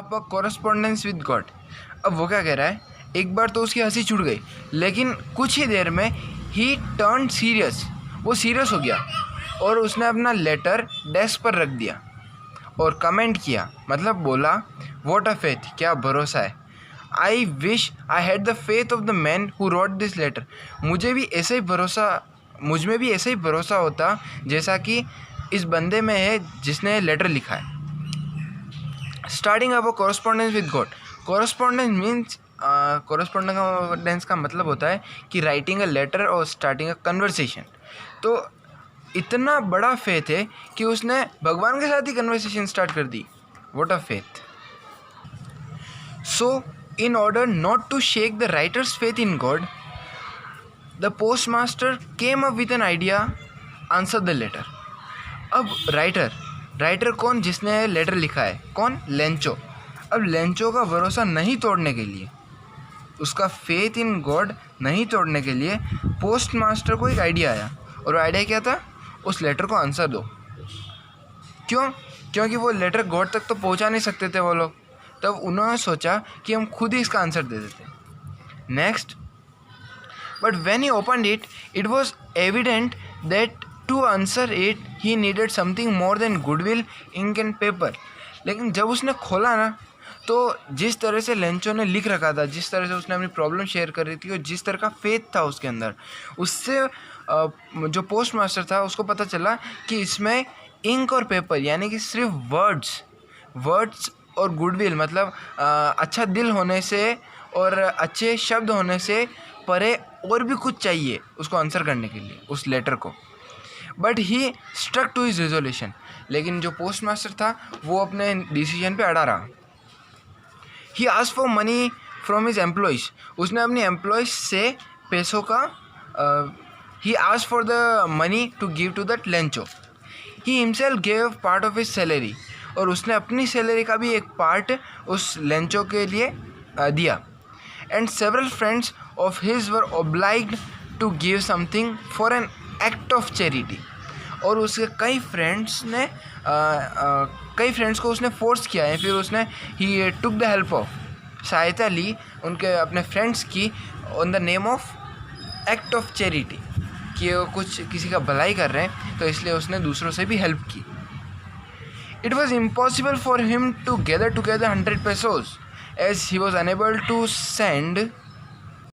Up a correspondence with God. अब वो क्या कह रहा है, एक बार तो उसकी हंसी छूट गई, लेकिन कुछ ही देर में ही टर्न सीरियस, वो सीरियस हो गया और उसने अपना लेटर डेस्क पर रख दिया और कमेंट किया, मतलब बोला, व्हाट अ फेथ, क्या भरोसा है। I wish I had the faith of the man who wrote this letter. मुझ में भी ऐसा ही भरोसा होता जैसा कि इस बंदे में है जिसने लेटर लिखा है। Starting up a correspondence with God. Correspondence का मतलब होता है कि राइटिंग अ लेटर और स्टार्टिंग अ कन्वर्सेशन। तो इतना बड़ा फेथ है कि उसने भगवान के साथ ही कन्वर्सेशन स्टार्ट कर दी। What a faith. So in order not to shake the writer's faith in God, the postmaster came up with an idea, answer the letter. अब राइटर कौन, जिसने लेटर लिखा है, कौन, लेंचो। अब लेंचो का भरोसा नहीं तोड़ने के लिए, उसका फेथ इन गॉड नहीं तोड़ने के लिए पोस्ट मास्टर को एक आइडिया आया। और वो आइडिया क्या था, उस लेटर को आंसर दो। क्यों, क्योंकि वो लेटर गॉड तक तो पहुंचा नहीं सकते थे वो लोग। तब उन्होंने सोचा कि हम खुद ही इसका आंसर दे देते। Next, but when he opened it, it was evident that to answer it he needed something more than goodwill, ink and paper. लेकिन जब उसने खोला ना, तो जिस तरह से लेंचो ने लिख रखा था, जिस तरह से उसने अपनी प्रॉब्लम शेयर कर रही थी और जिस तरह का फेथ था उसके अंदर, उससे जो पोस्ट मास्टर था उसको पता चला कि इसमें इंक और पेपर, यानी कि सिर्फ वर्ड्स और गुडविल, मतलब अच्छा दिल होने से और अच्छे शब्द होने से परे और भी कुछ चाहिए उसको आंसर करने के लिए, उस लेटर को। But he struck to his resolution. लेकिन जो पोस्ट मास्टर था वो अपने डिसीजन पे अड़ा रहा। He asked for money from his employees. उसने अपने एम्प्लॉयज़ से पैसों का he asked for the money to give to that Lencho. He himself gave part of his salary. और उसने अपनी सैलरी का भी एक पार्ट उस लेंचो के लिए दिया। And several friends of his were obliged to give something for an act of charity. और उसके कई फ्रेंड्स को उसने फोर्स किया है, फिर उसने ही टुक द हेल्प ऑफ, सहायता ली उनके अपने फ्रेंड्स की, on the name of act of charity, कि वो कुछ किसी का भलाई कर रहे हैं तो इसलिए उसने दूसरों से भी हेल्प की। It was impossible for him to gather together 100 pesos, as he was unable to send